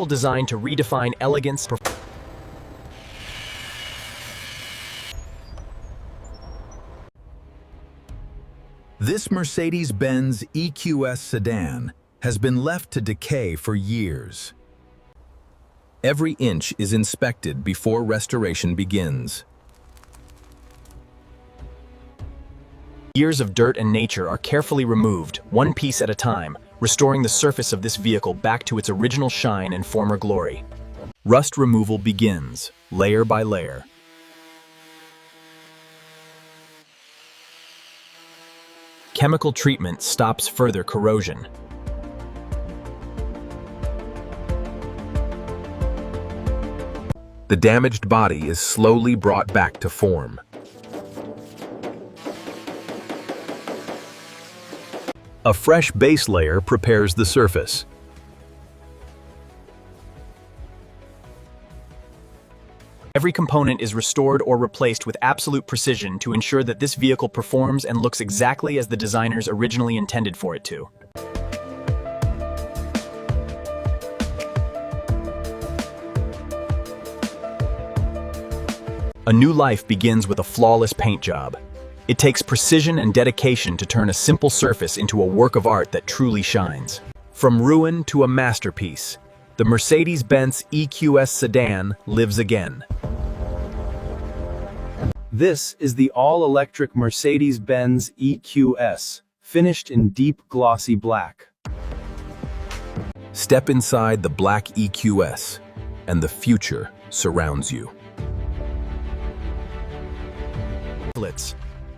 designed to redefine elegance. This Mercedes-Benz EQS sedan has been left to decay for years. Every inch is inspected before restoration begins. Years of dirt and nature are carefully removed, one piece at a time, restoring the surface of this vehicle back to its original shine and former glory. Rust removal begins, layer by layer. Chemical treatment stops further corrosion. The damaged body is slowly brought back to form. A fresh base layer prepares the surface. Every component is restored or replaced with absolute precision to ensure that this vehicle performs and looks exactly as the designers originally intended for it to. A new life begins with a flawless paint job. It takes precision and dedication to turn a simple surface into a work of art that truly shines. From ruin to a masterpiece, the Mercedes-Benz EQS Sedan lives again. This is the all-electric Mercedes-Benz EQS, finished in deep glossy black. Step inside the black EQS, and the future surrounds you.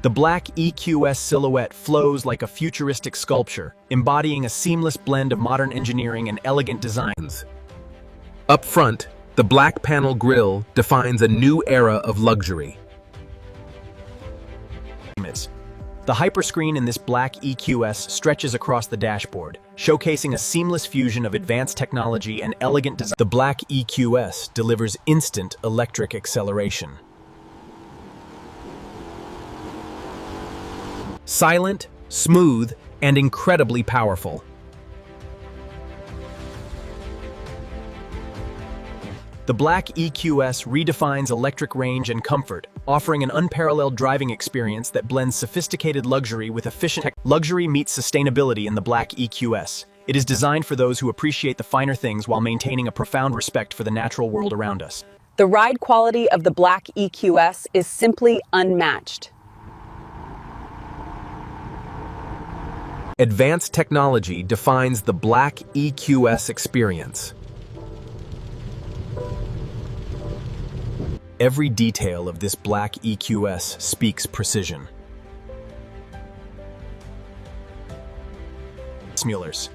The black EQS silhouette flows like a futuristic sculpture, embodying a seamless blend of modern engineering and elegant designs. Up front, the black panel grille defines a new era of luxury. The Hyperscreen in this black EQS stretches across the dashboard, showcasing a seamless fusion of advanced technology and elegant design. The black EQS delivers instant electric acceleration. Silent, smooth, and incredibly powerful. The black EQS redefines electric range and comfort, offering an unparalleled driving experience that blends sophisticated luxury with efficient tech. Luxury meets sustainability in the black EQS. It is designed for those who appreciate the finer things while maintaining a profound respect for the natural world around us. The ride quality of the black EQS is simply unmatched. Advanced technology defines the black EQS experience. Every detail of this black EQS speaks precision. Muellers.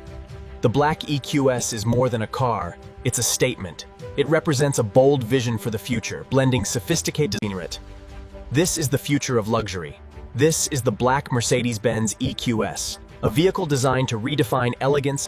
The black EQS is more than a car, it's a statement. It represents a bold vision for the future, blending sophisticated design. This is the future of luxury. This is the black Mercedes-Benz EQS, a vehicle designed to redefine elegance.